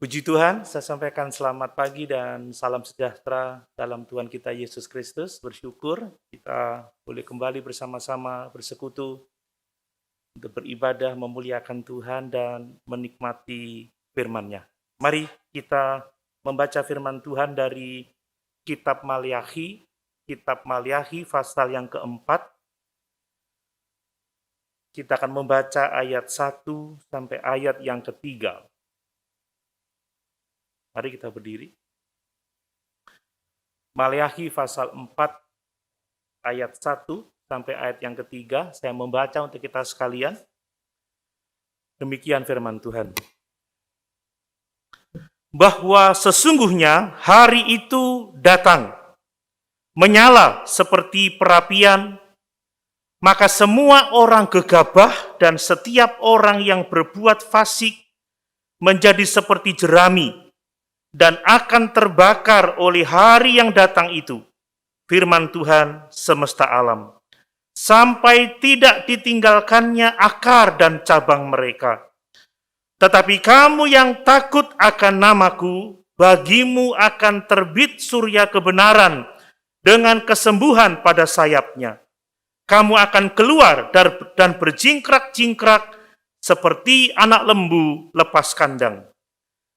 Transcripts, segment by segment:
Puji Tuhan, saya sampaikan selamat pagi dan salam sejahtera dalam Tuhan kita Yesus Kristus. Bersyukur kita boleh kembali bersama-sama bersekutu untuk beribadah, memuliakan Tuhan dan menikmati firman-Nya. Mari kita membaca firman Tuhan dari Kitab Maliakhi pasal yang keempat. Kita akan membaca ayat 1 sampai ayat yang ketiga. Mari kita berdiri. Maliakhi pasal 4 ayat 1 sampai ayat yang ketiga. Saya membaca untuk kita sekalian. Demikian firman Tuhan. Bahwa sesungguhnya hari itu datang, menyala seperti perapian, maka semua orang gegabah dan setiap orang yang berbuat fasik menjadi seperti jerami, dan akan terbakar oleh hari yang datang itu, firman Tuhan semesta alam, sampai tidak ditinggalkannya akar dan cabang mereka. Tetapi kamu yang takut akan namaku, bagimu akan terbit surya kebenaran dengan kesembuhan pada sayapnya. Kamu akan keluar dan berjingkrak-jingkrak seperti anak lembu lepas kandang.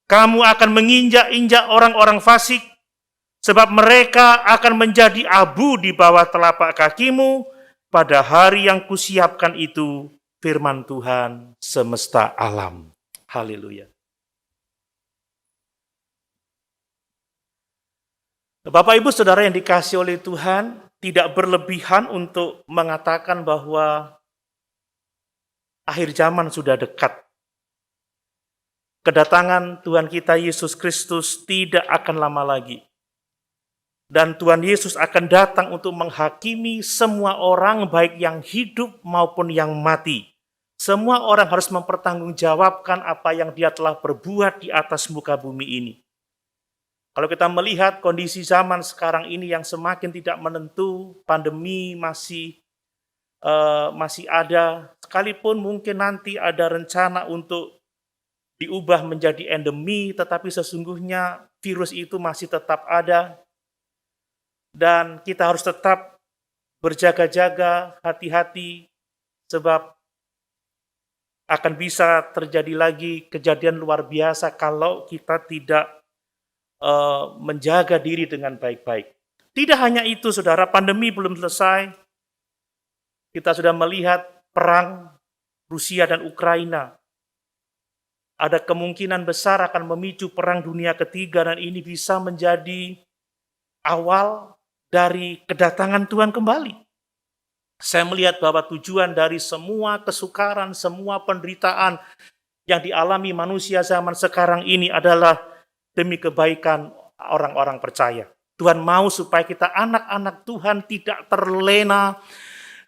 Kamu akan menginjak-injak orang-orang fasik, sebab mereka akan menjadi abu di bawah telapak kakimu pada hari yang kusiapkan itu, firman Tuhan semesta alam. Haleluya. Bapak, Ibu, Saudara yang dikasihi oleh Tuhan, tidak berlebihan untuk mengatakan bahwa akhir zaman sudah dekat. Kedatangan Tuhan kita Yesus Kristus tidak akan lama lagi. Dan Tuhan Yesus akan datang untuk menghakimi semua orang, baik yang hidup maupun yang mati. Semua orang harus mempertanggungjawabkan apa yang dia telah berbuat di atas muka bumi ini. Kalau kita melihat kondisi zaman sekarang ini yang semakin tidak menentu, pandemi masih ada, sekalipun mungkin nanti ada rencana untuk diubah menjadi endemi, tetapi sesungguhnya virus itu masih tetap ada. Dan kita harus tetap berjaga-jaga, hati-hati, sebab akan bisa terjadi lagi kejadian luar biasa kalau kita tidak menjaga diri dengan baik-baik. Tidak hanya itu, saudara, pandemi belum selesai. Kita sudah melihat perang Rusia dan Ukraina. Ada kemungkinan besar akan memicu perang dunia ketiga, dan ini bisa menjadi awal dari kedatangan Tuhan kembali. Saya melihat bahwa tujuan dari semua kesukaran, semua penderitaan yang dialami manusia zaman sekarang ini adalah demi kebaikan orang-orang percaya. Tuhan mau supaya kita anak-anak Tuhan tidak terlena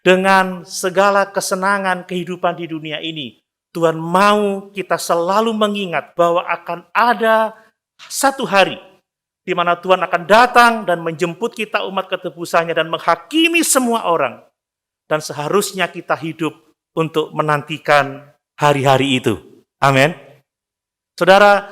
dengan segala kesenangan kehidupan di dunia ini. Tuhan mau kita selalu mengingat bahwa akan ada satu hari di mana Tuhan akan datang dan menjemput kita umat ketebusannya dan menghakimi semua orang. Dan seharusnya kita hidup untuk menantikan hari-hari itu. Amin. Saudara,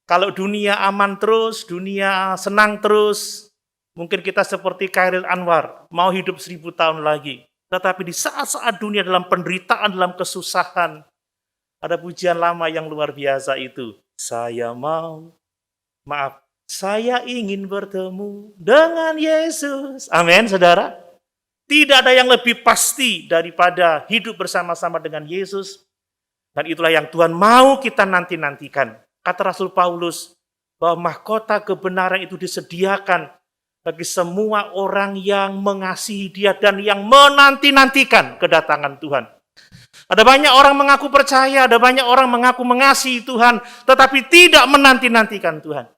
kalau dunia aman terus, dunia senang terus, mungkin kita seperti Khairil Anwar, mau hidup 1000 tahun lagi. Tetapi di saat-saat dunia dalam penderitaan, dalam kesusahan, ada pujian lama yang luar biasa itu. Saya ingin bertemu dengan Yesus. Amin, saudara. Tidak ada yang lebih pasti daripada hidup bersama-sama dengan Yesus. Dan itulah yang Tuhan mau kita nanti-nantikan. Kata Rasul Paulus, bahwa mahkota kebenaran itu disediakan bagi semua orang yang mengasihi Dia dan yang menanti-nantikan kedatangan Tuhan. Ada banyak orang mengaku percaya, ada banyak orang mengaku mengasihi Tuhan, tetapi tidak menanti-nantikan Tuhan.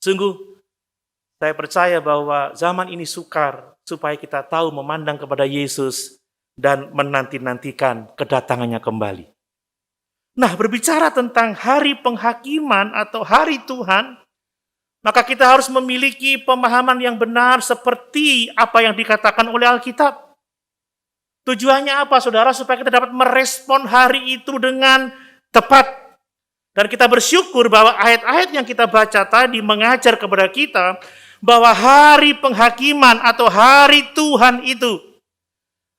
Sungguh, saya percaya bahwa zaman ini sukar supaya kita tahu memandang kepada Yesus dan menanti-nantikan kedatangannya kembali. Nah, berbicara tentang hari penghakiman atau hari Tuhan, maka kita harus memiliki pemahaman yang benar seperti apa yang dikatakan oleh Alkitab. Tujuannya apa, saudara? Supaya kita dapat merespon hari itu dengan tepat. Dan kita bersyukur bahwa ayat-ayat yang kita baca tadi mengajar kepada kita bahwa hari penghakiman atau hari Tuhan itu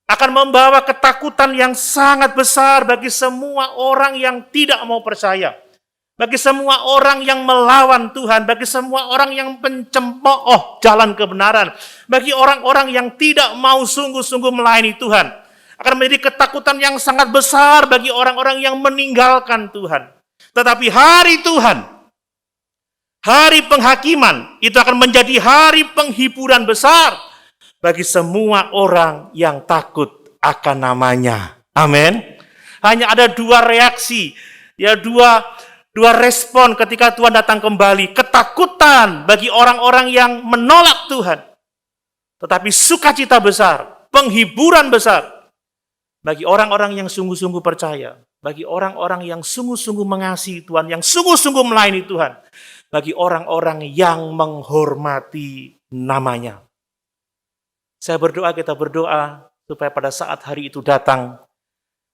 akan membawa ketakutan yang sangat besar bagi semua orang yang tidak mau percaya. Bagi semua orang yang melawan Tuhan, bagi semua orang yang mencemooh jalan kebenaran, bagi orang-orang yang tidak mau sungguh-sungguh melayani Tuhan, akan menjadi ketakutan yang sangat besar bagi orang-orang yang meninggalkan Tuhan. Tetapi hari Tuhan, hari penghakiman, itu akan menjadi hari penghiburan besar bagi semua orang yang takut akan namanya. Amin. Hanya ada dua reaksi, dua respon ketika Tuhan datang kembali. Ketakutan bagi orang-orang yang menolak Tuhan. Tetapi sukacita besar, penghiburan besar bagi orang-orang yang sungguh-sungguh percaya. Bagi orang-orang yang sungguh-sungguh mengasihi Tuhan, yang sungguh-sungguh melayani Tuhan. Bagi orang-orang yang menghormati namanya. Saya berdoa, kita berdoa supaya pada saat hari itu datang,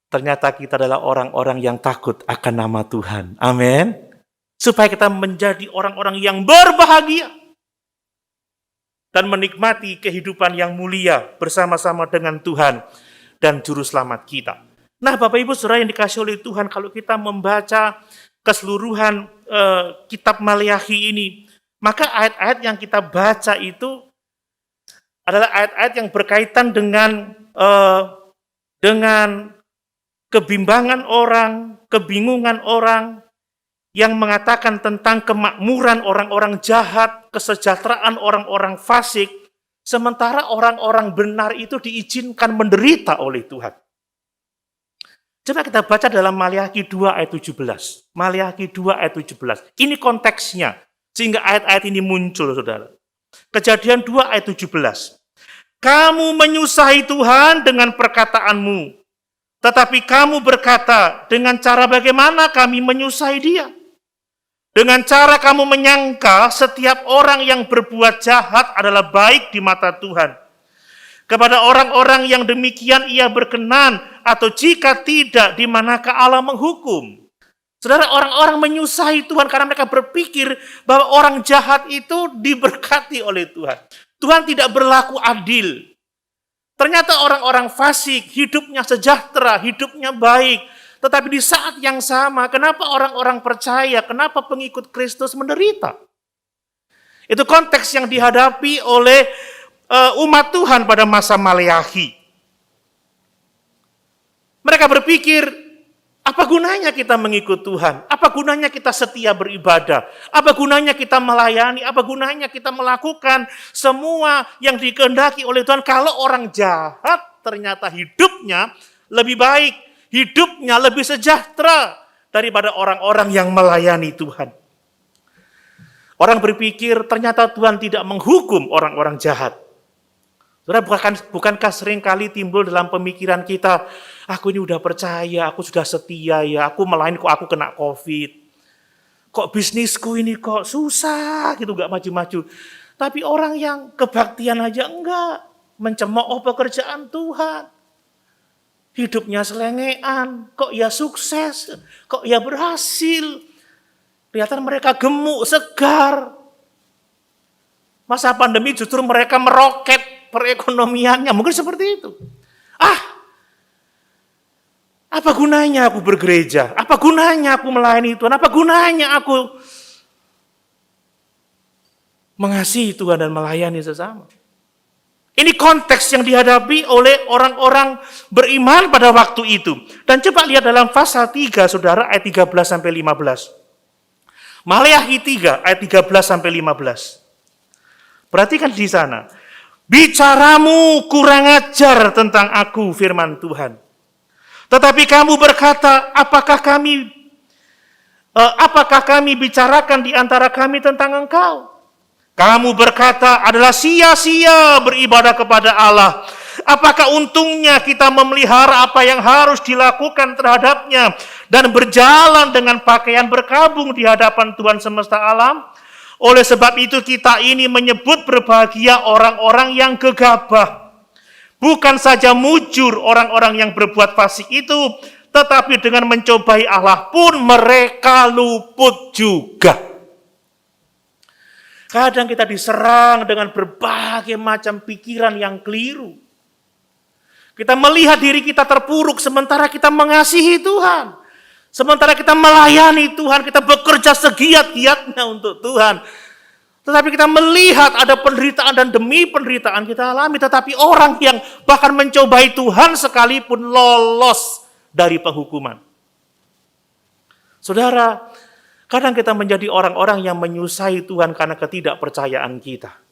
ternyata kita adalah orang-orang yang takut akan nama Tuhan. Amin. Supaya kita menjadi orang-orang yang berbahagia dan menikmati kehidupan yang mulia bersama-sama dengan Tuhan dan Juru Selamat kita. Nah, Bapak Ibu Saudara yang dikasihi oleh Tuhan, kalau kita membaca keseluruhan kitab Maleakhi ini, maka ayat-ayat yang kita baca itu adalah ayat-ayat yang berkaitan dengan kebimbangan orang, kebingungan orang yang mengatakan tentang kemakmuran orang-orang jahat, kesejahteraan orang-orang fasik, sementara orang-orang benar itu diizinkan menderita oleh Tuhan. Coba kita baca dalam Maleakhi 2 ayat 17. Maleakhi 2 ayat 17. Ini konteksnya, sehingga ayat-ayat ini muncul, saudara. Kejadian 2 ayat 17. Kamu menyusahi Tuhan dengan perkataanmu, tetapi kamu berkata, dengan cara bagaimana kami menyusahi Dia? Dengan cara kamu menyangka setiap orang yang berbuat jahat adalah baik di mata Tuhan. Kepada orang-orang yang demikian Ia berkenan, atau jika tidak, di manakah Allah menghukum? Saudara, orang-orang menyusahi Tuhan karena mereka berpikir bahwa orang jahat itu diberkati oleh Tuhan. Tuhan tidak berlaku adil. Ternyata orang-orang fasik, hidupnya sejahtera, hidupnya baik. Tetapi di saat yang sama, kenapa orang-orang percaya, kenapa pengikut Kristus menderita? Itu konteks yang dihadapi oleh umat Tuhan pada masa Maleakhi. Mereka berpikir, apa gunanya kita mengikut Tuhan? Apa gunanya kita setia beribadah? Apa gunanya kita melayani? Apa gunanya kita melakukan semua yang dikehendaki oleh Tuhan kalau orang jahat ternyata hidupnya lebih baik, hidupnya lebih sejahtera daripada orang-orang yang melayani Tuhan. Orang berpikir ternyata Tuhan tidak menghukum orang-orang jahat. Saudara, bukankah sering kali timbul dalam pemikiran kita, aku ini udah percaya, aku sudah setia ya, aku melayani kok aku kena COVID. Kok bisnisku ini kok susah gitu, gak maju-maju. Tapi orang yang kebaktian aja enggak, mencemooh pekerjaan Tuhan. Hidupnya selengean, kok ya sukses, kok ya berhasil. Kelihatan mereka gemuk, segar. Masa pandemi justru mereka meroket perekonomiannya, mungkin seperti itu. Apa gunanya aku bergereja? Apa gunanya aku melayani Tuhan? Apa gunanya aku mengasihi Tuhan dan melayani sesama? Ini konteks yang dihadapi oleh orang-orang beriman pada waktu itu. Dan coba lihat dalam pasal 3, saudara, ayat 13-15. Maleakhi 3, ayat 13-15. Perhatikan di sana. Bicaramu kurang ajar tentang aku, firman Tuhan. Tetapi kamu berkata, apakah kami bicarakan di antara kami tentang engkau? Kamu berkata adalah sia-sia beribadah kepada Allah. Apakah untungnya kita memelihara apa yang harus dilakukan terhadapnya dan berjalan dengan pakaian berkabung di hadapan Tuhan semesta alam? Oleh sebab itu kita ini menyebut berbahagia orang-orang yang gegabah. Bukan saja mujur orang-orang yang berbuat fasik itu, tetapi dengan mencobai Allah pun mereka luput juga. Kadang kita diserang dengan berbagai macam pikiran yang keliru. Kita melihat diri kita terpuruk sementara kita mengasihi Tuhan. Sementara kita melayani Tuhan, kita bekerja segiat-giatnya untuk Tuhan. Tetapi kita melihat ada penderitaan dan demi penderitaan kita alami. Tetapi orang yang bahkan mencobai Tuhan sekalipun lolos dari penghukuman. Saudara, kadang kita menjadi orang-orang yang menyusahi Tuhan karena ketidakpercayaan kita.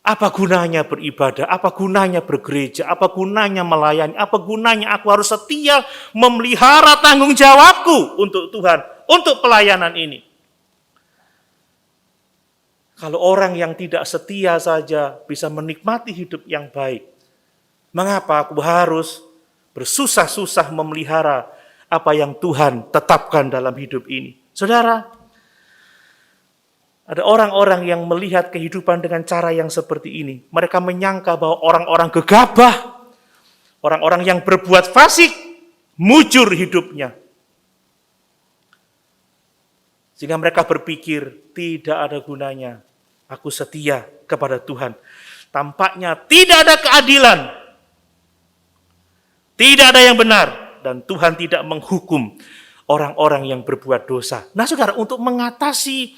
Apa gunanya beribadah? Apa gunanya bergereja? Apa gunanya melayani? Apa gunanya aku harus setia memelihara tanggung jawabku untuk Tuhan, untuk pelayanan ini? Kalau orang yang tidak setia saja bisa menikmati hidup yang baik, mengapa aku harus bersusah-susah memelihara apa yang Tuhan tetapkan dalam hidup ini? Saudara, ada orang-orang yang melihat kehidupan dengan cara yang seperti ini. Mereka menyangka bahwa orang-orang gegabah, orang-orang yang berbuat fasik, mujur hidupnya. Sehingga mereka berpikir, tidak ada gunanya aku setia kepada Tuhan. Tampaknya tidak ada keadilan, tidak ada yang benar, dan Tuhan tidak menghukum orang-orang yang berbuat dosa. Nah saudara, untuk mengatasi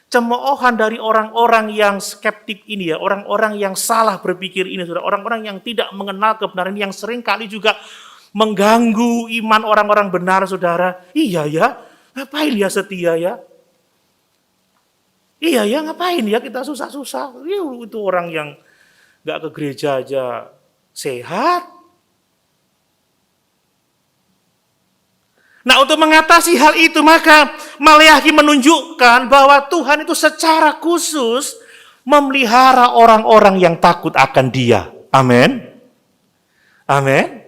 cemoohan dari orang-orang yang skeptik ini ya, orang-orang yang salah berpikir ini, saudara, orang-orang yang tidak mengenal kebenaran, yang seringkali juga mengganggu iman orang-orang benar, saudara. Iya ya, ngapain ya setia ya? Iya ya, ngapain ya kita susah-susah? Itu orang yang gak ke gereja aja sehat. Nah, untuk mengatasi hal itu, maka Maleakhi menunjukkan bahwa Tuhan itu secara khusus memelihara orang-orang yang takut akan Dia. Amin. Amin.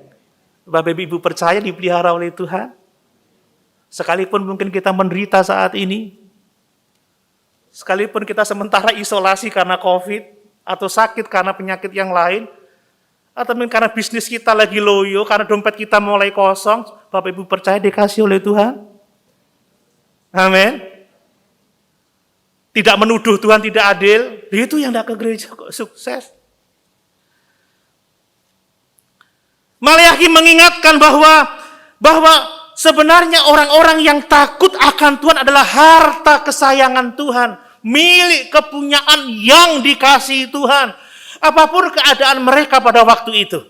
Bapak Ibu percaya dipelihara oleh Tuhan? Sekalipun mungkin kita menderita saat ini, sekalipun kita sementara isolasi karena COVID, atau sakit karena penyakit yang lain, atau mungkin karena bisnis kita lagi loyo, karena dompet kita mulai kosong, Bapak Ibu percaya dikasih oleh Tuhan? Amin. Tidak menuduh Tuhan tidak adil, itu yang tidak ke gereja kok sukses. Maleakhi mengingatkan bahwa sebenarnya orang-orang yang takut akan Tuhan adalah harta kesayangan Tuhan, milik kepunyaan yang dikasihi Tuhan. Apapun keadaan mereka pada waktu itu.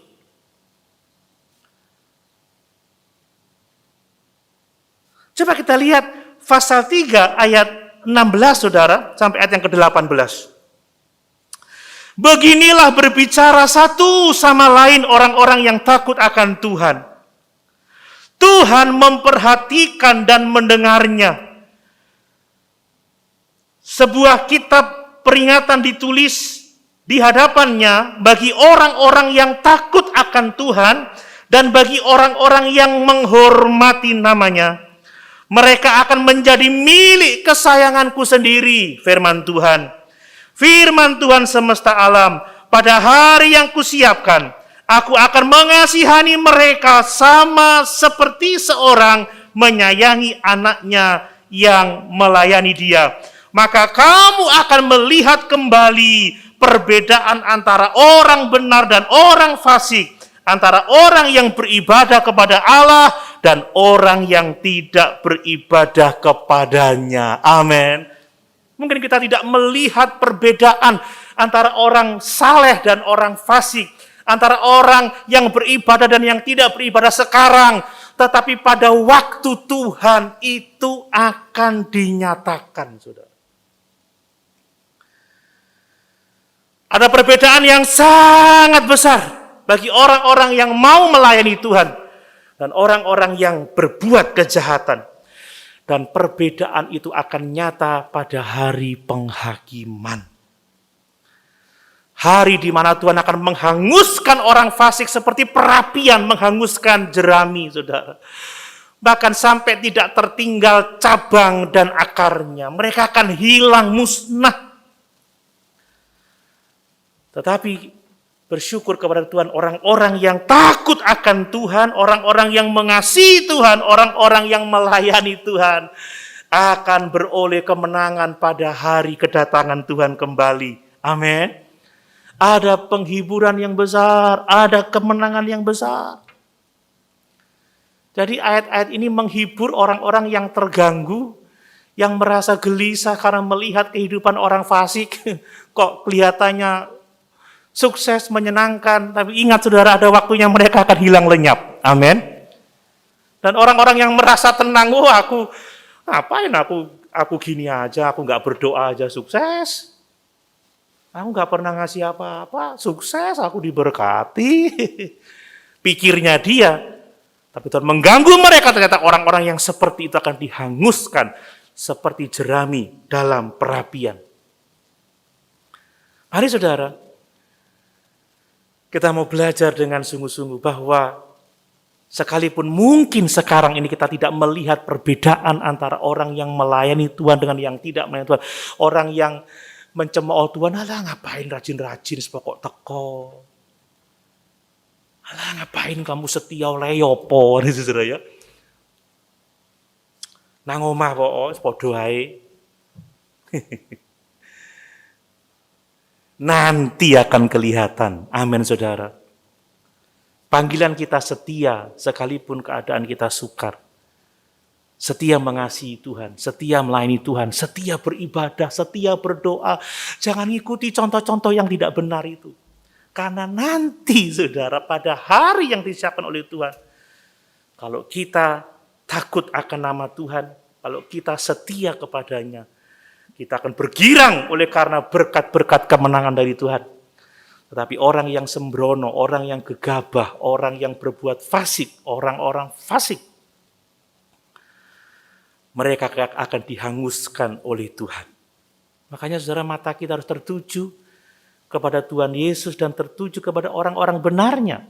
Coba kita lihat pasal 3 ayat 16 saudara, sampai ayat yang ke-18. Beginilah berbicara satu sama lain orang-orang yang takut akan Tuhan. Tuhan memperhatikan dan mendengarnya. Sebuah kitab peringatan ditulis di hadapannya bagi orang-orang yang takut akan Tuhan dan bagi orang-orang yang menghormati namanya. Mereka akan menjadi milik kesayanganku sendiri, firman Tuhan. Firman Tuhan semesta alam, pada hari yang kusiapkan, aku akan mengasihani mereka sama seperti seorang menyayangi anaknya yang melayani dia. Maka kamu akan melihat kembali perbedaan antara orang benar dan orang fasik, antara orang yang beribadah kepada Allah dan orang yang tidak beribadah kepadanya. Amin. Mungkin kita tidak melihat perbedaan antara orang saleh dan orang fasik, antara orang yang beribadah dan yang tidak beribadah sekarang, tetapi pada waktu Tuhan itu akan dinyatakan, saudara. Ada perbedaan yang sangat besar bagi orang-orang yang mau melayani Tuhan dan orang-orang yang berbuat kejahatan. Dan perbedaan itu akan nyata pada hari penghakiman. Hari di mana Tuhan akan menghanguskan orang fasik seperti perapian menghanguskan jerami, saudara. Bahkan sampai tidak tertinggal cabang dan akarnya. Mereka akan hilang, musnah. Tetapi Bersyukur kepada Tuhan, orang-orang yang takut akan Tuhan, orang-orang yang mengasihi Tuhan, orang-orang yang melayani Tuhan, akan beroleh kemenangan pada hari kedatangan Tuhan kembali. Amin. Ada penghiburan yang besar, ada kemenangan yang besar. Jadi ayat-ayat ini menghibur orang-orang yang terganggu, yang merasa gelisah karena melihat kehidupan orang fasik. Kok kelihatannya sukses, menyenangkan, tapi ingat saudara, ada waktunya mereka akan hilang lenyap. Amin. Dan orang-orang yang merasa tenang, aku ngapain aku gini aja, aku nggak berdoa aja sukses. Aku nggak pernah ngasih apa-apa, sukses, aku diberkati. Pikirnya dia, tapi Tuhan mengganggu mereka, ternyata orang-orang yang seperti itu akan dihanguskan seperti jerami dalam perapian. Mari saudara, kita mau belajar dengan sungguh-sungguh bahwa sekalipun mungkin sekarang ini kita tidak melihat perbedaan antara orang yang melayani Tuhan dengan yang tidak melayani Tuhan. Orang yang mencemooh Tuhan, alah ngapain rajin-rajin sepokok teko. Alah ngapain kamu setia oleh yopo, saudara ya. Nang omah kok padha ae. Nanti akan kelihatan. Amin saudara. Panggilan kita setia sekalipun keadaan kita sukar. Setia mengasihi Tuhan, setia melayani Tuhan, setia beribadah, setia berdoa. Jangan ikuti contoh-contoh yang tidak benar itu. Karena nanti saudara, pada hari yang disiapkan oleh Tuhan, kalau kita takut akan nama Tuhan, kalau kita setia kepadanya, kita akan bergirang oleh karena berkat-berkat kemenangan dari Tuhan. Tetapi orang yang sembrono, orang yang gegabah, orang yang berbuat fasik, orang-orang fasik, mereka akan dihanguskan oleh Tuhan. Makanya saudara, mata kita harus tertuju kepada Tuhan Yesus dan tertuju kepada orang-orang benarnya.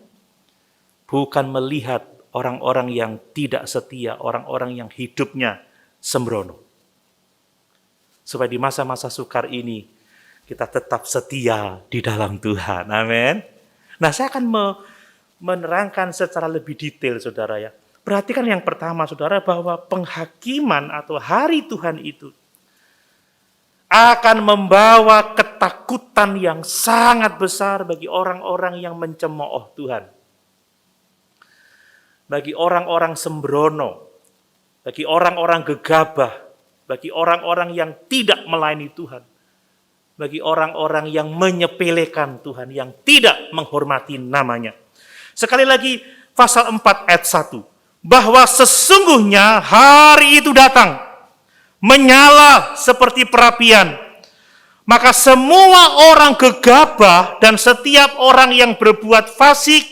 Bukan melihat orang-orang yang tidak setia, orang-orang yang hidupnya sembrono. Supaya di masa-masa sukar ini, kita tetap setia di dalam Tuhan. Amin. Nah, saya akan menerangkan secara lebih detail, saudara ya. Perhatikan yang pertama, saudara, bahwa penghakiman atau hari Tuhan itu akan membawa ketakutan yang sangat besar bagi orang-orang yang mencemooh Tuhan. Bagi orang-orang sembrono, bagi orang-orang gegabah, bagi orang-orang yang tidak melayani Tuhan, bagi orang-orang yang menyepelekan Tuhan, yang tidak menghormati namanya. Sekali lagi, pasal 4 ayat 1, bahwa sesungguhnya hari itu datang, menyala seperti perapian, maka semua orang gegabah dan setiap orang yang berbuat fasik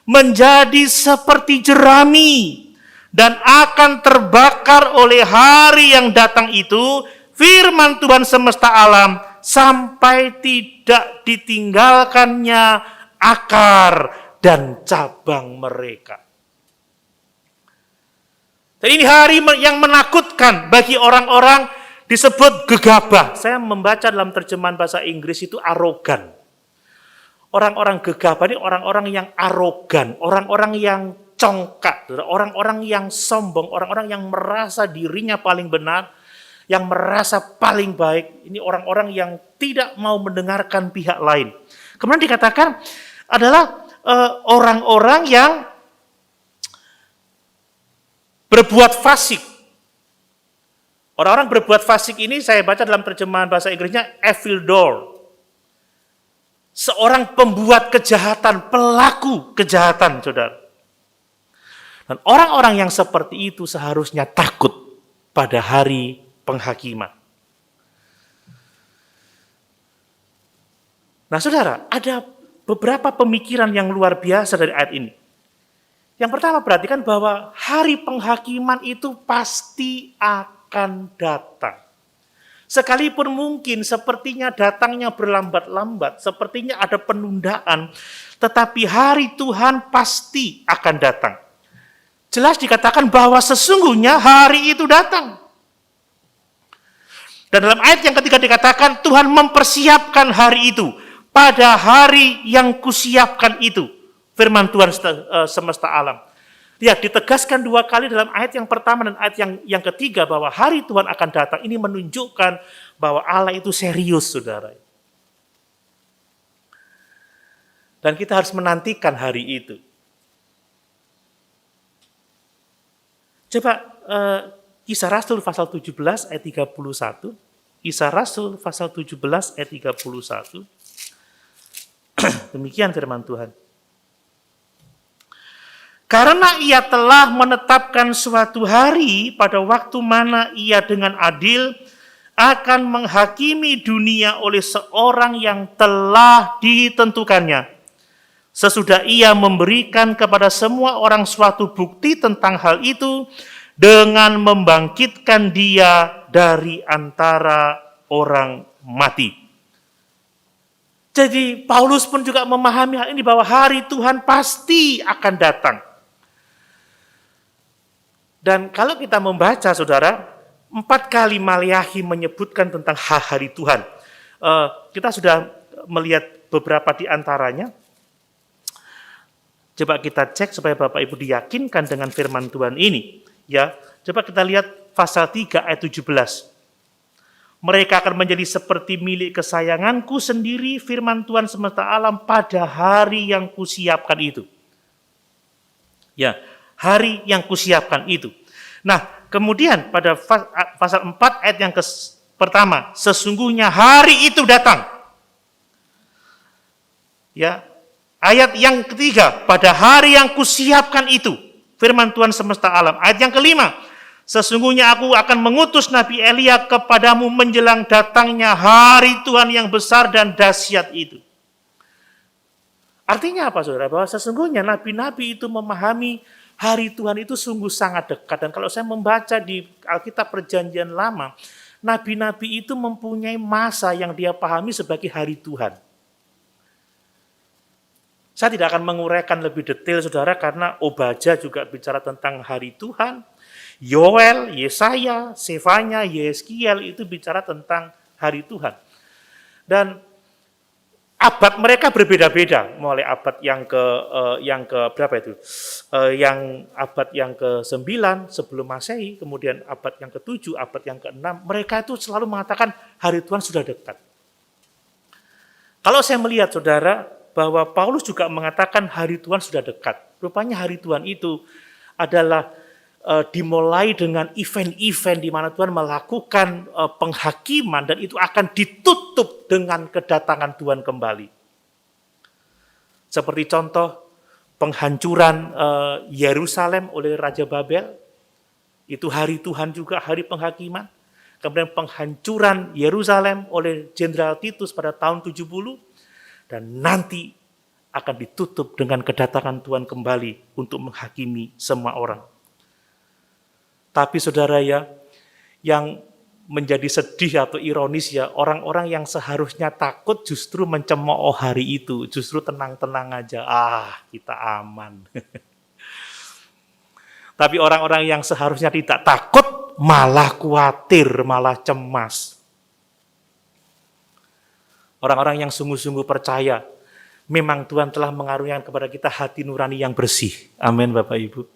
menjadi seperti jerami, dan akan terbakar oleh hari yang datang itu, firman Tuhan semesta alam, sampai tidak ditinggalkannya akar dan cabang mereka. Dan ini hari yang menakutkan bagi orang-orang disebut gegabah. Saya membaca dalam terjemahan bahasa Inggris itu arogan. Orang-orang gegabah ini orang-orang yang arogan, orang-orang yang congkak, orang-orang yang sombong, orang-orang yang merasa dirinya paling benar, yang merasa paling baik. Ini orang-orang yang tidak mau mendengarkan pihak lain. Kemudian dikatakan adalah orang-orang yang berbuat fasik. Orang-orang berbuat fasik ini saya baca dalam terjemahan bahasa Inggrisnya evildoer. Seorang pembuat kejahatan, pelaku kejahatan, saudara. Dan orang-orang yang seperti itu seharusnya takut pada hari penghakiman. Nah saudara, ada beberapa pemikiran yang luar biasa dari ayat ini. Yang pertama, perhatikan bahwa hari penghakiman itu pasti akan datang. Sekalipun mungkin sepertinya datangnya berlambat-lambat, sepertinya ada penundaan, tetapi hari Tuhan pasti akan datang. Jelas dikatakan bahwa sesungguhnya hari itu datang. Dan dalam ayat yang ketiga dikatakan Tuhan mempersiapkan hari itu. pada hari yang kusiapkan itu. Firman Tuhan semesta alam. Lihat, ditegaskan dua kali dalam ayat yang pertama dan ayat yang ketiga bahwa hari Tuhan akan datang. Ini menunjukkan bahwa Allah itu serius, saudara. Dan kita harus menantikan hari itu. Coba Kisah Rasul pasal 17 ayat 31. Kisah Rasul pasal 17 ayat 31. Demikian firman Tuhan. Karena ia telah menetapkan suatu hari pada waktu mana ia dengan adil akan menghakimi dunia oleh seorang yang telah ditentukannya. Sesudah ia memberikan kepada semua orang suatu bukti tentang hal itu dengan membangkitkan dia dari antara orang mati. Jadi Paulus pun juga memahami hal ini bahwa hari Tuhan pasti akan datang. Dan kalau kita membaca, saudara, 4 kali Maleakhi menyebutkan tentang hari Tuhan. Kita sudah melihat beberapa di antaranya. Coba kita cek supaya Bapak Ibu diyakinkan dengan firman Tuhan ini. Ya, coba kita lihat pasal 3 ayat 17. Mereka akan menjadi seperti milik kesayanganku sendiri, firman Tuhan semesta alam, pada hari yang kusiapkan itu. Ya, hari yang kusiapkan itu. Nah, kemudian pada pasal 4 ayat yang pertama, sesungguhnya hari itu datang. Ya, ayat yang ketiga, pada hari yang kusiapkan itu, firman Tuhan semesta alam. Ayat yang kelima, sesungguhnya aku akan mengutus Nabi Elia kepadamu menjelang datangnya hari Tuhan yang besar dan dahsyat itu. Artinya apa, saudara? Bahwa sesungguhnya nabi-nabi itu memahami hari Tuhan itu sungguh sangat dekat. Dan kalau saya membaca di Alkitab Perjanjian Lama, nabi-nabi itu mempunyai masa yang dia pahami sebagai hari Tuhan. Saya tidak akan menguraikan lebih detail, saudara, karena Obadja juga bicara tentang hari Tuhan. Yoel, Yesaya, Sefanya, Yeskiel itu bicara tentang hari Tuhan. Dan abad mereka berbeda-beda, mulai abad yang ke berapa itu? Yang abad yang ke-9 sebelum Masehi, kemudian abad yang ke-7, abad yang ke-6, mereka itu selalu mengatakan hari Tuhan sudah dekat. Kalau saya melihat, saudara, bahwa Paulus juga mengatakan hari Tuhan sudah dekat. Rupanya hari Tuhan itu adalah dimulai dengan event-event di mana Tuhan melakukan penghakiman dan itu akan ditutup dengan kedatangan Tuhan kembali. Seperti contoh penghancuran Yerusalem oleh Raja Babel, itu hari Tuhan juga, hari penghakiman. Kemudian penghancuran Yerusalem oleh Jenderal Titus pada tahun 70, dan nanti akan ditutup dengan kedatangan Tuhan kembali untuk menghakimi semua orang. Tapi saudara ya, yang menjadi sedih atau ironis ya, orang-orang yang seharusnya takut justru mencemooh hari itu, justru tenang-tenang aja, kita aman. Tapi orang-orang yang seharusnya tidak takut malah khawatir, malah cemas. Orang-orang yang sungguh-sungguh percaya, memang Tuhan telah mengaruniakan kepada kita hati nurani yang bersih. Amin, Bapak Ibu.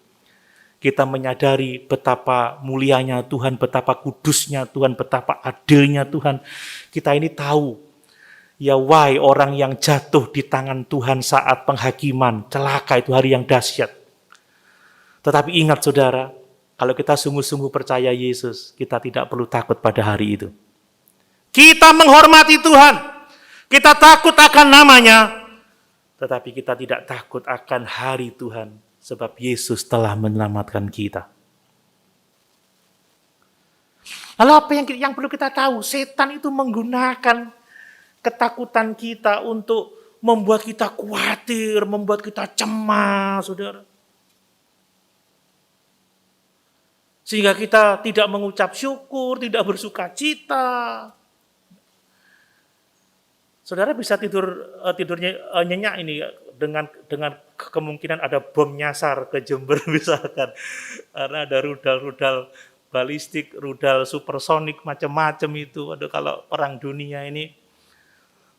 Kita menyadari betapa mulianya Tuhan, betapa kudusnya Tuhan, betapa adilnya Tuhan. Kita ini tahu, ya why orang yang jatuh di tangan Tuhan saat penghakiman, celaka, itu hari yang dahsyat. Tetapi ingat, saudara, kalau kita sungguh-sungguh percaya Yesus, kita tidak perlu takut pada hari itu. Kita menghormati Tuhan. Kita takut akan namanya, tetapi kita tidak takut akan hari Tuhan, sebab Yesus telah menyelamatkan kita. Lalu apa yang perlu kita tahu? Setan itu menggunakan ketakutan kita untuk membuat kita khawatir, membuat kita cemas, saudara. Sehingga kita tidak mengucap syukur, tidak bersuka cita. Saudara bisa tidurnya nyenyak ini dengan kemungkinan ada bom nyasar ke Jember misalkan, karena ada rudal-rudal balistik, rudal supersonik macam-macam itu. Aduh, kalau perang dunia ini,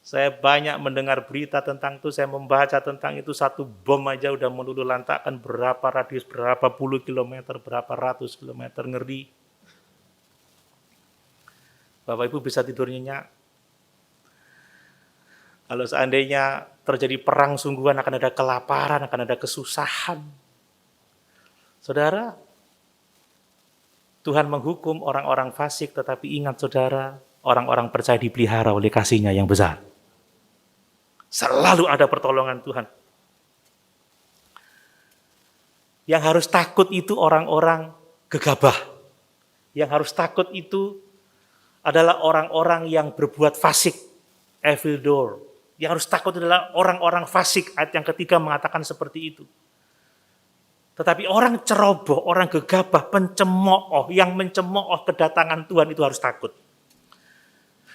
Saya banyak mendengar berita tentang itu, saya membaca tentang itu, satu bom aja udah meluluh lantakkan berapa radius, berapa puluh kilometer, berapa ratus kilometer, ngeri. Bapak Ibu bisa tidur nyenyak. Kalau seandainya terjadi perang sungguhan akan ada kelaparan, akan ada kesusahan. Saudara, Tuhan menghukum orang-orang fasik, tetapi ingat saudara, orang-orang percaya dipelihara oleh kasih-Nya yang besar. Selalu ada pertolongan Tuhan. Yang harus takut itu orang-orang gegabah. Yang harus takut itu adalah orang-orang yang berbuat fasik, evil door. Yang harus takut adalah orang-orang fasik, ayat yang ketiga mengatakan seperti itu. Tetapi orang ceroboh, orang gegabah, pencemooh, yang mencemooh kedatangan Tuhan itu harus takut.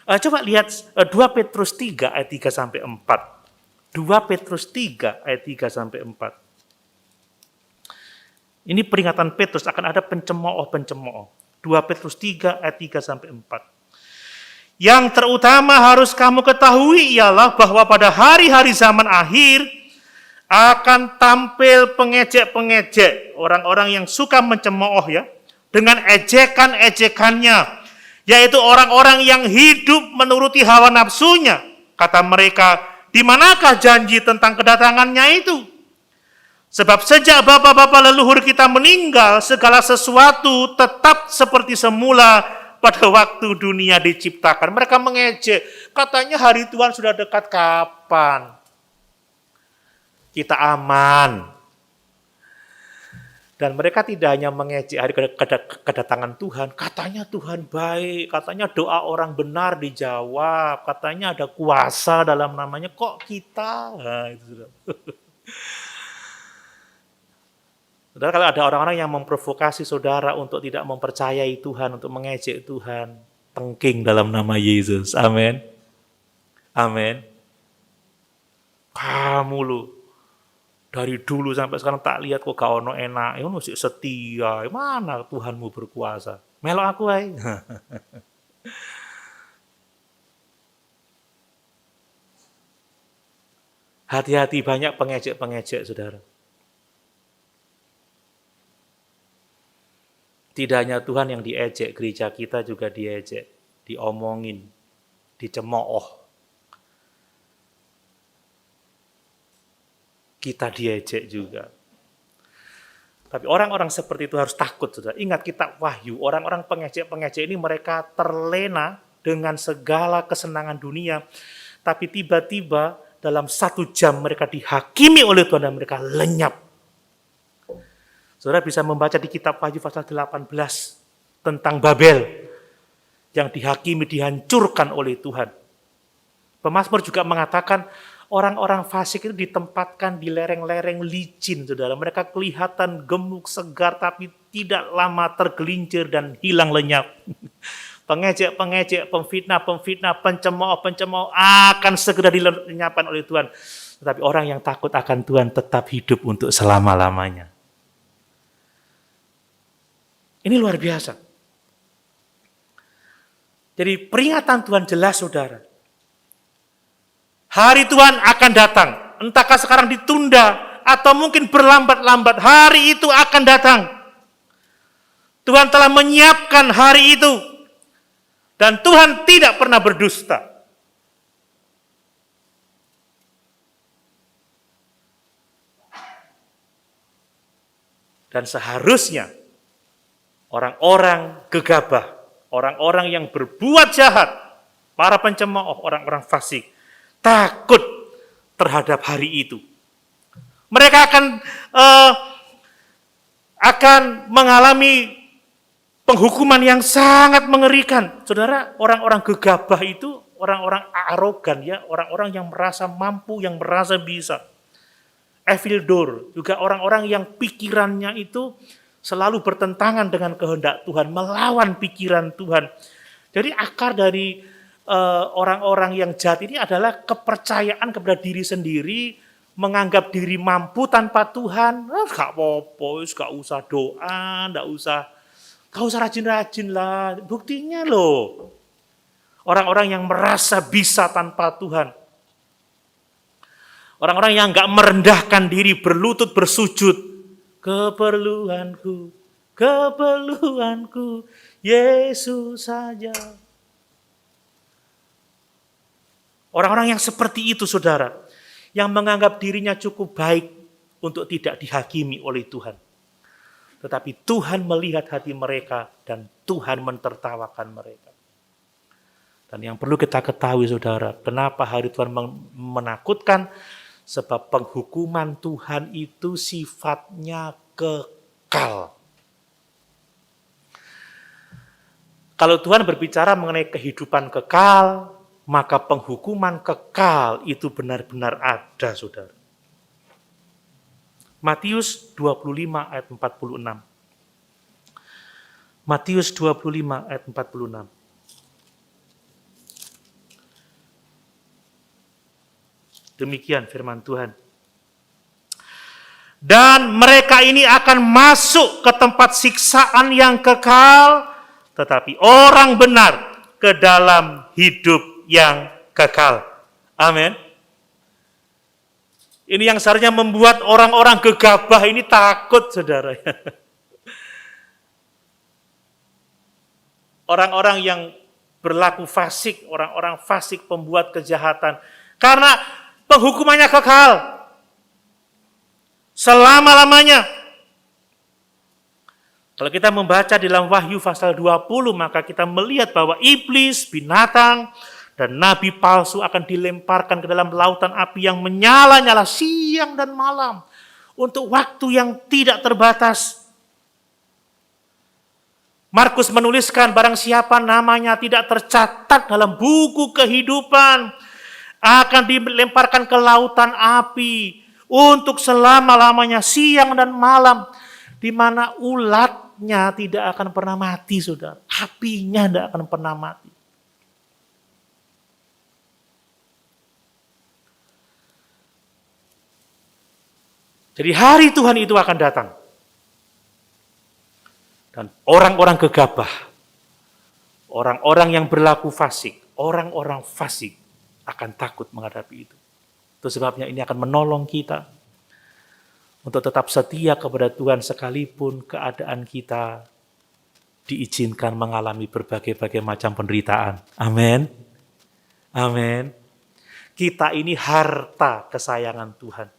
Coba lihat 2 Petrus 3 ayat 3 sampai 4. 2 Petrus 3 ayat 3 sampai 4. Ini peringatan Petrus akan ada pencemooh-pencemooh. 2 Petrus 3 ayat 3 sampai 4. Yang terutama harus kamu ketahui ialah bahwa pada hari-hari zaman akhir akan tampil pengejek-pengejek, orang-orang yang suka mencemooh ya, dengan ejekan-ejekannya, yaitu orang-orang yang hidup menuruti hawa nafsunya. Kata mereka, di manakah janji tentang kedatangannya itu? Sebab sejak bapak-bapak leluhur kita meninggal, segala sesuatu tetap seperti semula pada waktu dunia diciptakan. Mereka mengejek, katanya hari Tuhan sudah dekat, kapan? Kita aman. Dan mereka tidak hanya mengejek hari kedatangan Tuhan, katanya Tuhan baik, katanya doa orang benar dijawab, katanya ada kuasa dalam namanya, kok kita? Nah, itu sudah. Saudara, kalau ada orang-orang yang memprovokasi saudara untuk tidak mempercayai Tuhan, untuk mengejek Tuhan, tengking dalam nama Yesus. Amin. Amin. Kamu lu dari dulu sampai sekarang tak lihat kok gak ono enak, ya masih setia, mana Tuhanmu berkuasa? Melok aku ay. Hati-hati, banyak pengejek-pengejek saudara. Tidak hanya Tuhan yang diejek, gereja kita juga diejek, diomongin, dicemooh. Kita diejek juga. Tapi orang-orang seperti itu harus takut, saudara. Ingat kitab Wahyu, orang-orang pengejek-pengejek ini mereka terlena dengan segala kesenangan dunia. Tapi tiba-tiba dalam 1 jam mereka dihakimi oleh Tuhan dan mereka lenyap. Saudara bisa membaca di kitab Wahyu pasal 18 tentang Babel yang dihakimi, dihancurkan oleh Tuhan. Pemazmur juga mengatakan orang-orang fasik itu ditempatkan di lereng-lereng licin, saudara. Mereka kelihatan gemuk, segar, tapi tidak lama tergelincir dan hilang lenyap. Pengejek-pengejek, pemfitnah-pemfitnah, pencemooh-pencemooh akan segera dilenyapkan oleh Tuhan. Tetapi orang yang takut akan Tuhan tetap hidup untuk selama-lamanya. Ini luar biasa. Jadi peringatan Tuhan jelas, saudara. Hari Tuhan akan datang. Entahkah sekarang ditunda atau mungkin berlambat-lambat. Hari itu akan datang. Tuhan telah menyiapkan hari itu. Dan Tuhan tidak pernah berdusta. Dan seharusnya orang-orang gegabah, orang-orang yang berbuat jahat, para pencemooh, orang-orang fasik, takut terhadap hari itu. Mereka akan mengalami penghukuman yang sangat mengerikan. Saudara, orang-orang gegabah itu orang-orang arogan ya, orang-orang yang merasa mampu, yang merasa bisa. Evil door, juga orang-orang yang pikirannya itu selalu bertentangan dengan kehendak Tuhan, melawan pikiran Tuhan. Jadi akar dari orang-orang yang jahat ini adalah kepercayaan kepada diri sendiri, menganggap diri mampu tanpa Tuhan. Gak apa-apa, gak usah doa, gak usah rajin-rajin lah. Buktinya loh, orang-orang yang merasa bisa tanpa Tuhan, Orang-orang yang enggak merendahkan diri, berlutut, bersujud. Keperluanku, keperluanku, Yesus saja. Orang-orang yang seperti itu, saudara, yang menganggap dirinya cukup baik untuk tidak dihakimi oleh Tuhan. Tetapi Tuhan melihat hati mereka dan Tuhan mentertawakan mereka. Dan yang perlu kita ketahui, saudara, kenapa hari Tuhan menakutkan? Sebab penghukuman Tuhan itu sifatnya kekal. Kalau Tuhan berbicara mengenai kehidupan kekal, maka penghukuman kekal itu benar-benar ada, saudara. Matius 25 ayat 46. Matius 25 ayat 46. Demikian firman Tuhan. Dan mereka ini akan masuk ke tempat siksaan yang kekal, tetapi orang benar ke dalam hidup yang kekal. Amin. Ini yang seharusnya membuat orang-orang gegabah ini takut, saudara. Orang-orang yang berlaku fasik, orang-orang fasik pembuat kejahatan. Karena penghukumannya kekal. Selama-lamanya. Kalau kita membaca dalam Wahyu pasal 20, maka kita melihat bahwa iblis, binatang, dan nabi palsu akan dilemparkan ke dalam lautan api yang menyala-nyala siang dan malam untuk waktu yang tidak terbatas. Markus menuliskan barang siapa namanya tidak tercatat dalam buku kehidupan akan dilemparkan ke lautan api untuk selama-lamanya siang dan malam, di mana ulatnya tidak akan pernah mati, saudara. Apinya tidak akan pernah mati. Jadi hari Tuhan itu akan datang. Dan orang-orang gegabah, orang-orang yang berlaku fasik, orang-orang fasik akan takut menghadapi itu. Itu sebabnya ini akan menolong kita untuk tetap setia kepada Tuhan sekalipun keadaan kita diizinkan mengalami berbagai-bagai macam penderitaan. Amin. Amin. Kita ini harta kesayangan Tuhan.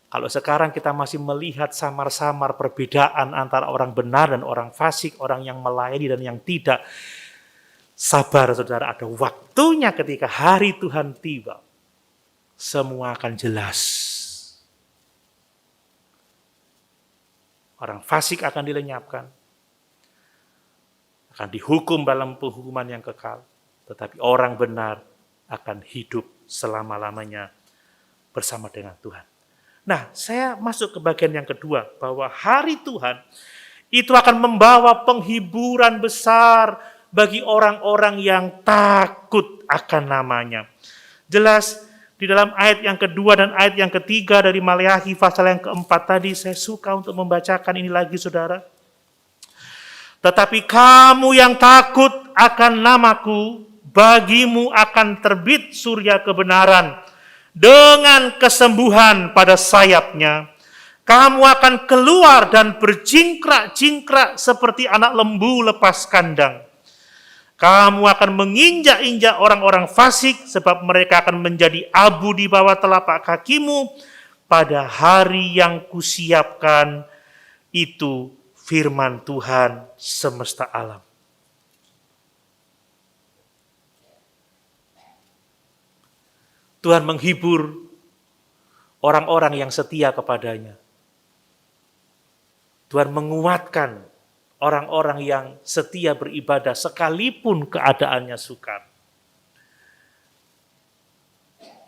Kalau sekarang kita masih melihat samar-samar perbedaan antara orang benar dan orang fasik, orang yang melayani dan yang tidak, sabar, saudara, ada waktunya ketika hari Tuhan tiba, semua akan jelas. Orang fasik akan dilenyapkan, akan dihukum dalam penghukuman yang kekal, tetapi orang benar akan hidup selama-lamanya bersama dengan Tuhan. Nah, saya masuk ke bagian yang kedua, bahwa hari Tuhan itu akan membawa penghiburan besar bagi orang-orang yang takut akan namanya. Jelas di dalam ayat yang kedua dan ayat yang ketiga dari Maleakhi pasal yang keempat tadi, saya suka untuk membacakan ini lagi, saudara. Tetapi kamu yang takut akan namaku, bagimu akan terbit surya kebenaran, dengan kesembuhan pada sayapnya. Kamu akan keluar dan berjingkrak-jingkrak seperti anak lembu lepas kandang. Kamu akan menginjak-injak orang-orang fasik, sebab mereka akan menjadi abu di bawah telapak kakimu pada hari yang kusiapkan. Itu firman Tuhan semesta alam. Tuhan menghibur orang-orang yang setia kepadanya. Tuhan menguatkan orang-orang yang setia beribadah sekalipun keadaannya sukar.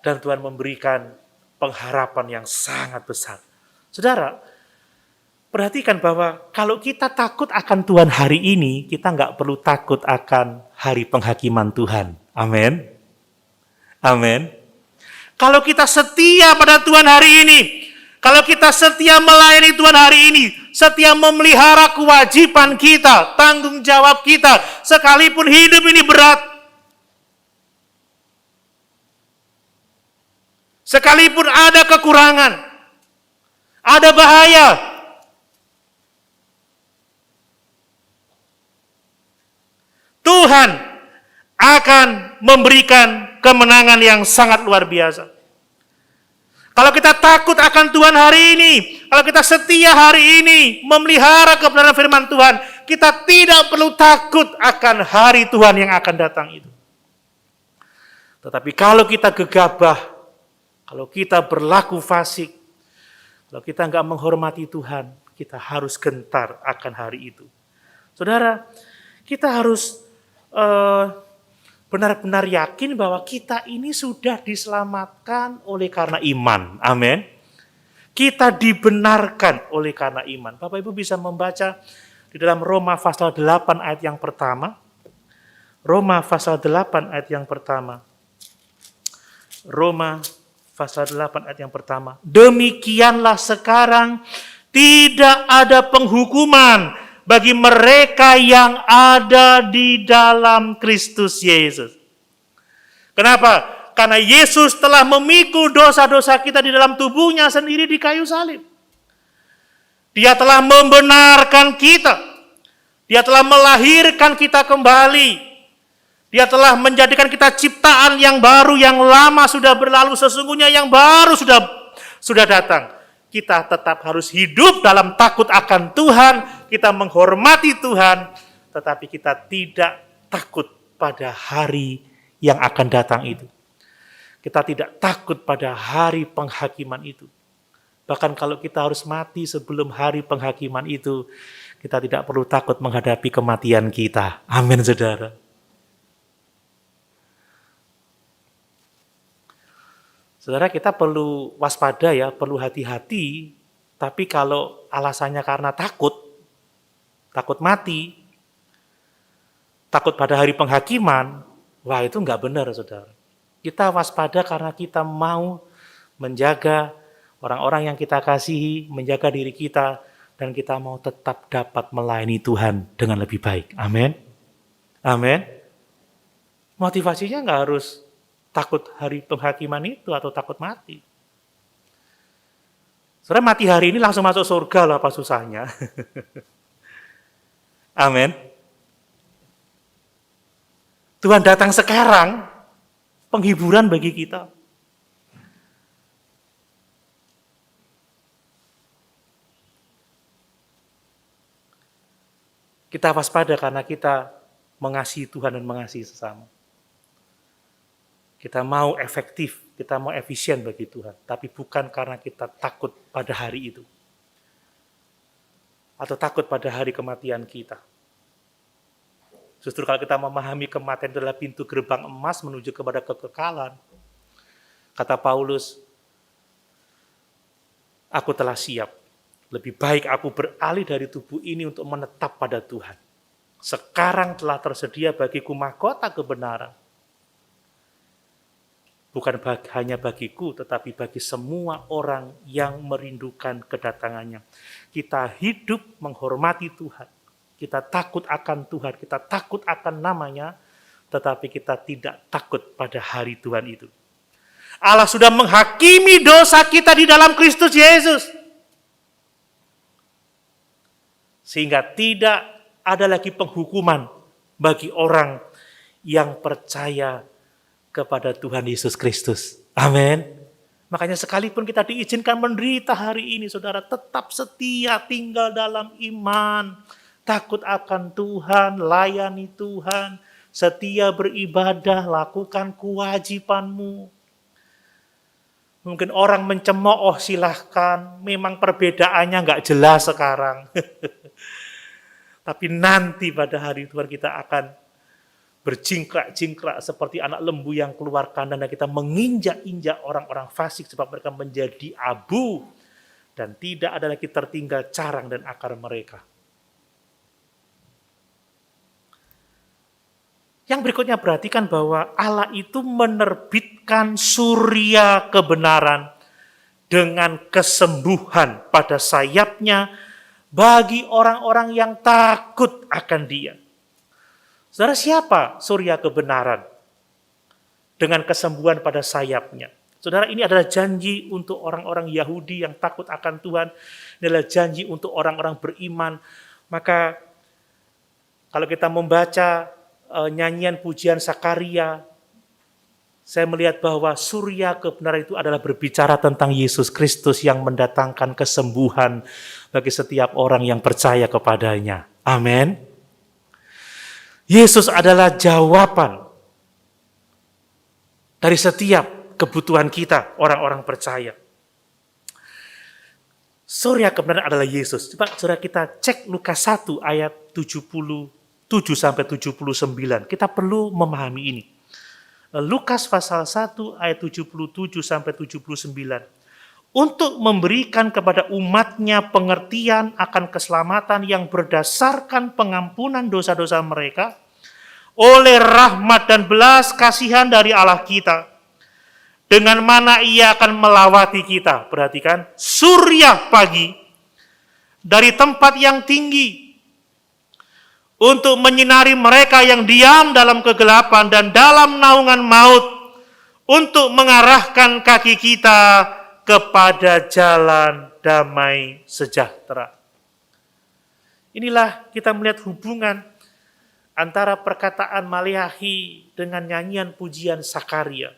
Dan Tuhan memberikan pengharapan yang sangat besar. Saudara, perhatikan bahwa kalau kita takut akan Tuhan hari ini, kita nggak perlu takut akan hari penghakiman Tuhan. Amin. Amin. Kalau kita setia pada Tuhan hari ini, kalau kita setia melayani Tuhan hari ini, setia memelihara kewajiban kita, tanggung jawab kita, sekalipun hidup ini berat, Sekalipun ada kekurangan, ada bahaya, Tuhan akan memberikan kemenangan yang sangat luar biasa. Kalau kita takut akan Tuhan hari ini, kalau kita setia hari ini memelihara kebenaran firman Tuhan, kita tidak perlu takut akan hari Tuhan yang akan datang itu. Tetapi kalau kita gegabah, kalau kita berlaku fasik, kalau kita enggak menghormati Tuhan, kita harus gentar akan hari itu. Saudara, kita harus benar-benar yakin bahwa kita ini sudah diselamatkan oleh karena iman. Amin. Kita dibenarkan oleh karena iman. Bapak Ibu bisa membaca di dalam Roma pasal 8 ayat yang pertama. Roma pasal 8 ayat yang pertama. Roma pasal 8 ayat yang pertama. Demikianlah sekarang tidak ada penghukuman bagi mereka yang ada di dalam Kristus Yesus. Kenapa? Karena Yesus telah memikul dosa-dosa kita di dalam tubuhnya sendiri di kayu salib. Dia telah membenarkan kita. Dia telah melahirkan kita kembali. Dia telah menjadikan kita ciptaan yang baru, yang lama sudah berlalu, sesungguhnya yang baru sudah datang. Kita tetap harus hidup dalam takut akan Tuhan, kita menghormati Tuhan, tetapi kita tidak takut pada hari yang akan datang itu. Kita tidak takut pada hari penghakiman itu. Bahkan kalau kita harus mati sebelum hari penghakiman itu, kita tidak perlu takut menghadapi kematian kita. Amin, saudara. Saudara, kita perlu waspada ya, perlu hati-hati. Tapi kalau alasannya karena takut mati, takut pada hari penghakiman, wah itu enggak benar, saudara. Kita waspada karena kita mau menjaga orang-orang yang kita kasihi, menjaga diri kita, dan kita mau tetap dapat melayani Tuhan dengan lebih baik. Amin. Amin. Motivasinya enggak harus takut hari penghakiman itu atau takut mati. Saudara, mati hari ini langsung masuk surga lah, apa susahnya? Amin. Tuhan datang sekarang, penghiburan bagi kita. Kita waspada karena kita mengasihi Tuhan dan mengasihi sesama. Kita mau efektif, kita mau efisien bagi Tuhan. Tapi bukan karena kita takut pada hari itu. Atau takut pada hari kematian kita. Justru kalau kita memahami kematian adalah pintu gerbang emas menuju kepada kekekalan. Kata Paulus, aku telah siap. Lebih baik aku beralih dari tubuh ini untuk menetap pada Tuhan. Sekarang telah tersedia bagiku mahkota kebenaran. Bukan hanya bagiku, tetapi bagi semua orang yang merindukan kedatangannya. Kita hidup menghormati Tuhan. Kita takut akan Tuhan, kita takut akan namanya, tetapi kita tidak takut pada hari Tuhan itu. Allah sudah menghakimi dosa kita di dalam Kristus Yesus. Sehingga tidak ada lagi penghukuman bagi orang yang percaya kepada Tuhan Yesus Kristus. Amin. Makanya sekalipun kita diizinkan menderita hari ini, saudara, tetap setia tinggal dalam iman. Takut akan Tuhan, layani Tuhan, setia beribadah, lakukan kewajibanmu. Mungkin orang mencemooh, silahkan. Memang perbedaannya nggak jelas sekarang. Tapi nanti pada hari Tuhan kita akan berjingkrak-jingkrak seperti anak lembu yang keluar kandang, dan kita menginjak-injak orang-orang fasik sebab mereka menjadi abu dan tidak ada lagi tertinggal carang dan akar mereka. Yang berikutnya, perhatikan bahwa Allah itu menerbitkan surya kebenaran dengan kesembuhan pada sayapnya bagi orang-orang yang takut akan Dia. Saudara, siapa surya kebenaran dengan kesembuhan pada sayapnya? Saudara, ini adalah janji untuk orang-orang Yahudi yang takut akan Tuhan. Ini adalah janji untuk orang-orang beriman. Maka kalau kita membaca nyanyian pujian Sakaria, saya melihat bahwa surya kebenaran itu adalah berbicara tentang Yesus Kristus yang mendatangkan kesembuhan bagi setiap orang yang percaya kepadanya. Amin. Yesus adalah jawaban dari setiap kebutuhan kita, orang-orang percaya. Surya kebenaran adalah Yesus. Coba saudara kita cek Lukas 1 ayat 77 sampai 79. Kita perlu memahami ini. Lukas pasal 1 ayat 77 sampai 79. Untuk memberikan kepada umatnya pengertian akan keselamatan yang berdasarkan pengampunan dosa-dosa mereka oleh rahmat dan belas kasihan dari Allah kita, dengan mana ia akan melawati kita. Perhatikan, surya pagi dari tempat yang tinggi untuk menyinari mereka yang diam dalam kegelapan dan dalam naungan maut, untuk mengarahkan kaki kita kepada jalan damai sejahtera. Inilah kita melihat hubungan antara perkataan Maleakhi dengan nyanyian pujian Sakaria.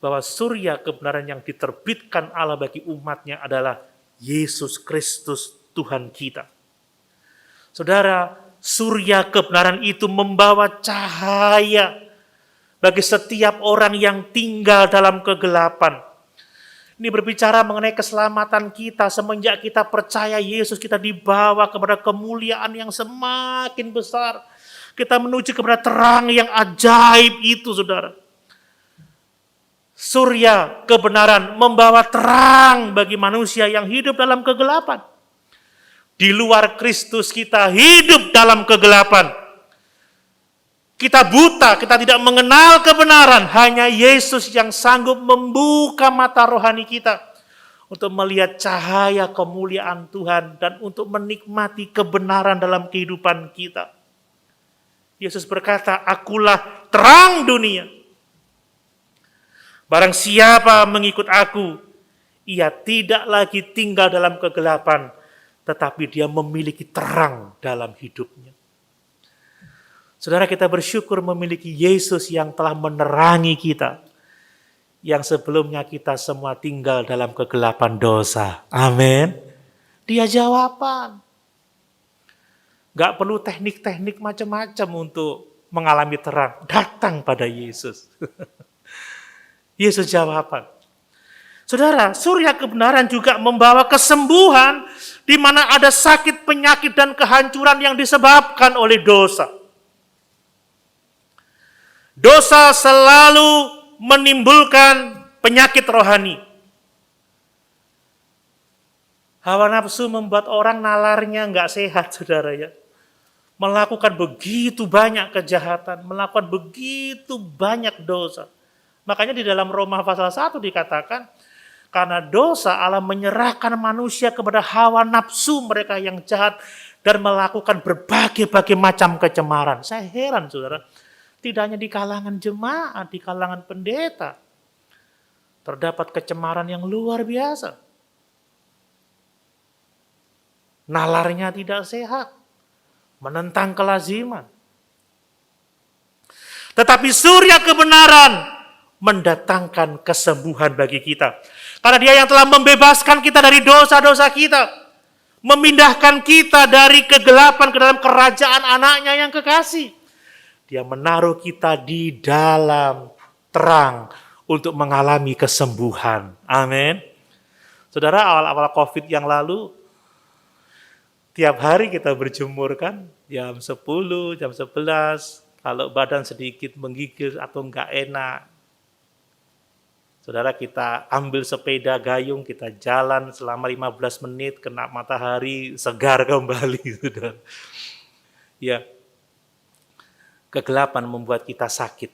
Bahwa surya kebenaran yang diterbitkan Allah bagi umatnya adalah Yesus Kristus Tuhan kita. Saudara, surya kebenaran itu membawa cahaya bagi setiap orang yang tinggal dalam kegelapan. Ini berbicara mengenai keselamatan kita. Semenjak kita percaya Yesus, kita dibawa kepada kemuliaan yang semakin besar. Kita menuju kepada terang yang ajaib itu, saudara. Surya kebenaran membawa terang bagi manusia yang hidup dalam kegelapan. Di luar Kristus kita hidup dalam kegelapan. Kita buta, kita tidak mengenal kebenaran. Hanya Yesus yang sanggup membuka mata rohani kita untuk melihat cahaya kemuliaan Tuhan dan untuk menikmati kebenaran dalam kehidupan kita. Yesus berkata, "Akulah terang dunia. Barang siapa mengikut aku, ia tidak lagi tinggal dalam kegelapan, tetapi dia memiliki terang dalam hidupnya." Saudara, kita bersyukur memiliki Yesus yang telah menerangi kita, yang sebelumnya kita semua tinggal dalam kegelapan dosa. Amin. Dia jawaban. Gak perlu teknik-teknik macam-macam untuk mengalami terang. Datang pada Yesus. Yesus jawaban. Saudara, surya kebenaran juga membawa kesembuhan di mana ada sakit, penyakit, dan kehancuran yang disebabkan oleh dosa. Dosa selalu menimbulkan penyakit rohani. Hawa nafsu membuat orang nalarnya nggak sehat, saudara ya. Melakukan begitu banyak kejahatan, melakukan begitu banyak dosa. Makanya di dalam Roma pasal 1 dikatakan, karena dosa Allah menyerahkan manusia kepada hawa nafsu mereka yang jahat dan melakukan berbagai-bagai macam kecemaran. Saya heran, saudara. Tidak hanya di kalangan jemaat, di kalangan pendeta, terdapat kecemaran yang luar biasa. Nalarnya tidak sehat, menentang kelaziman. Tetapi surya kebenaran mendatangkan kesembuhan bagi kita. Karena dia yang telah membebaskan kita dari dosa-dosa kita, memindahkan kita dari kegelapan ke dalam kerajaan anaknya yang kekasih. Dia menaruh kita di dalam terang untuk mengalami kesembuhan. Amin. Saudara, awal-awal COVID yang lalu, tiap hari kita berjemur kan, jam 10, jam 11, kalau badan sedikit menggigil atau enggak enak. Saudara, kita ambil sepeda gayung, kita jalan selama 15 menit, kena matahari, segar kembali. Saudara. Ya. Kegelapan membuat kita sakit.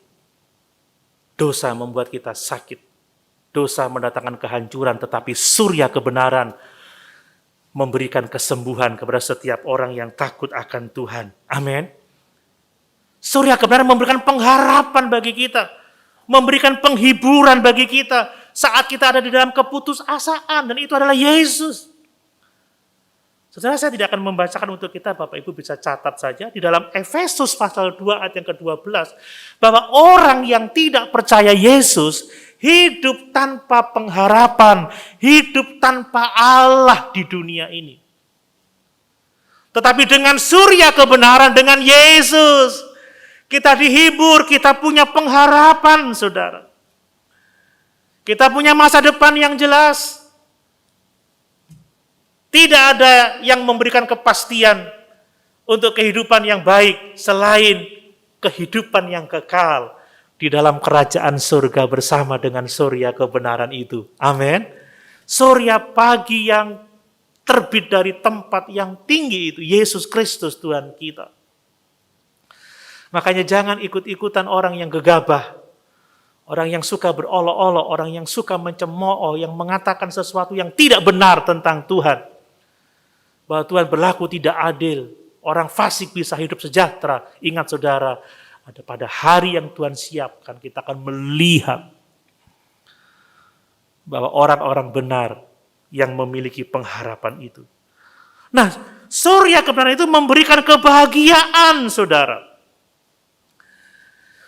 Dosa membuat kita sakit. Dosa mendatangkan kehancuran, tetapi surya kebenaran memberikan kesembuhan kepada setiap orang yang takut akan Tuhan. Amin. Surya kebenaran memberikan pengharapan bagi kita. memberikan penghiburan bagi kita saat kita ada di dalam keputusasaan, dan itu adalah Yesus. Saudara, saya tidak akan membacakan untuk kita, Bapak Ibu bisa catat saja di dalam Efesus pasal 2 ayat yang ke-12, bahwa orang yang tidak percaya Yesus hidup tanpa pengharapan, hidup tanpa Allah di dunia ini. Tetapi dengan surya kebenaran, dengan Yesus, kita dihibur, kita punya pengharapan, saudara. Kita punya masa depan yang jelas. Tidak ada yang memberikan kepastian untuk kehidupan yang baik selain kehidupan yang kekal di dalam kerajaan surga bersama dengan surya kebenaran itu. Amin. Surya pagi yang terbit dari tempat yang tinggi itu, Yesus Kristus Tuhan kita. Makanya jangan ikut-ikutan orang yang gegabah, orang yang suka berolok-olok, orang yang suka mencemooh, yang mengatakan sesuatu yang tidak benar tentang Tuhan. Bahwa Tuhan berlaku tidak adil, orang fasik bisa hidup sejahtera. Ingat saudara, ada pada hari yang Tuhan siapkan, kita akan melihat bahwa orang-orang benar yang memiliki pengharapan itu. Nah, surya kebenaran itu memberikan kebahagiaan, saudara.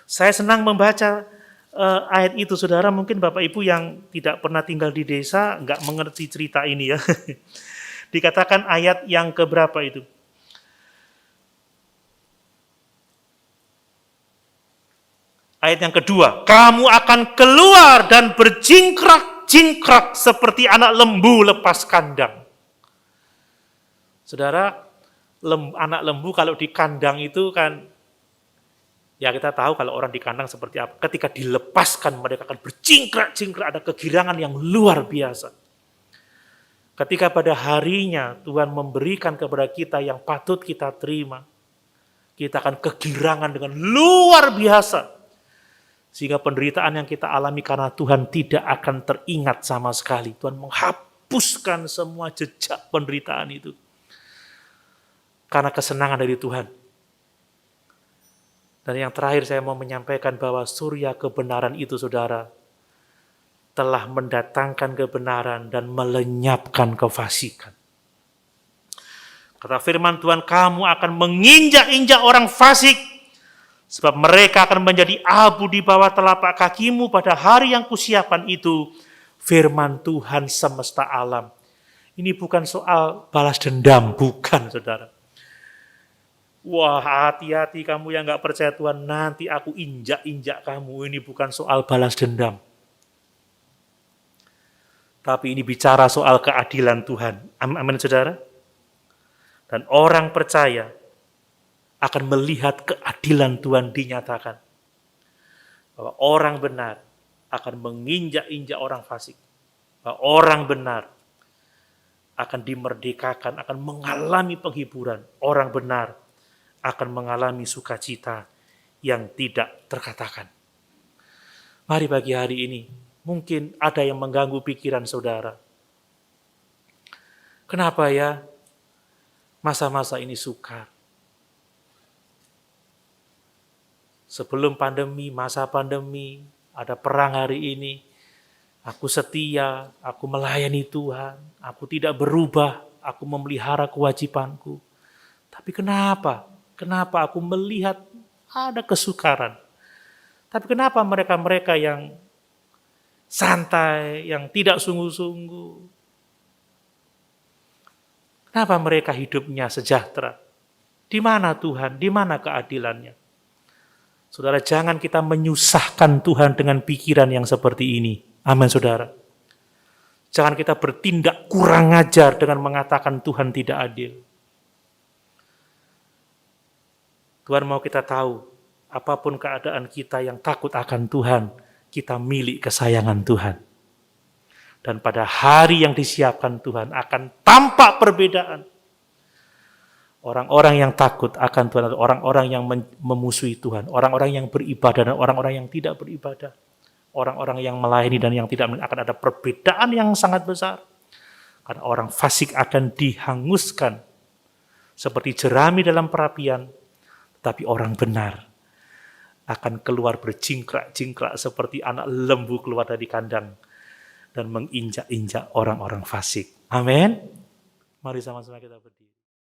Saya senang membaca ayat itu, saudara. Mungkin Bapak Ibu yang tidak pernah tinggal di desa nggak mengerti cerita ini ya. Dikatakan ayat yang keberapa itu? Ayat yang kedua, kamu akan keluar dan berjingkrak-jingkrak seperti anak lembu lepas kandang. Saudara, anak lembu kalau di kandang itu kan, ya kita tahu kalau orang di kandang seperti apa. Ketika dilepaskan mereka akan berjingkrak-jingkrak, ada kegirangan yang luar biasa. Ketika pada harinya Tuhan memberikan kepada kita yang patut kita terima, kita akan kegirangan dengan luar biasa. Sehingga penderitaan yang kita alami karena Tuhan tidak akan teringat sama sekali. Tuhan menghapuskan semua jejak penderitaan itu. Karena kesenangan dari Tuhan. Dan yang terakhir saya mau menyampaikan bahwa surya kebenaran itu, saudara, telah mendatangkan kebenaran dan melenyapkan kefasikan. Kata firman Tuhan, kamu akan menginjak-injak orang fasik, sebab mereka akan menjadi abu di bawah telapak kakimu pada hari yang kusiapkan itu. Firman Tuhan semesta alam. Ini bukan soal balas dendam, bukan, saudara. Wah, hati-hati kamu yang gak percaya Tuhan, nanti aku injak-injak kamu. Ini bukan soal balas dendam. Tapi ini bicara soal keadilan Tuhan. Amin, saudara. Dan orang percaya akan melihat keadilan Tuhan dinyatakan. Bahwa orang benar akan menginjak-injak orang fasik. Bahwa orang benar akan dimerdekakan, akan mengalami penghiburan. Orang benar akan mengalami sukacita yang tidak terkatakan. Mari pagi hari ini, mungkin ada yang mengganggu pikiran saudara. Kenapa ya masa-masa ini sukar? Sebelum pandemi, masa pandemi, ada perang hari ini. Aku setia, aku melayani Tuhan, aku tidak berubah, aku memelihara kewajibanku. Tapi kenapa? Kenapa aku melihat ada kesukaran? Tapi kenapa mereka-mereka yang santai, yang tidak sungguh-sungguh, kenapa mereka hidupnya sejahtera? Di mana Tuhan? Di mana keadilannya? Saudara, jangan kita menyusahkan Tuhan dengan pikiran yang seperti ini. Amin, saudara. Jangan kita bertindak kurang ajar dengan mengatakan Tuhan tidak adil. Tuhan mau kita tahu, apapun keadaan kita yang takut akan Tuhan, kita milik kesayangan Tuhan. Dan pada hari yang disiapkan Tuhan akan tampak perbedaan. Orang-orang yang takut akan Tuhan, orang-orang yang memusuhi Tuhan, orang-orang yang beribadah dan orang-orang yang tidak beribadah, orang-orang yang melayani dan yang tidak, akan ada perbedaan yang sangat besar. Karena orang fasik akan dihanguskan seperti jerami dalam perapian, tetapi orang benar akan keluar berjingkrak-jingkrak seperti anak lembu keluar dari kandang dan menginjak-injak orang-orang fasik. Amin. Mari sama-sama kita berdiri.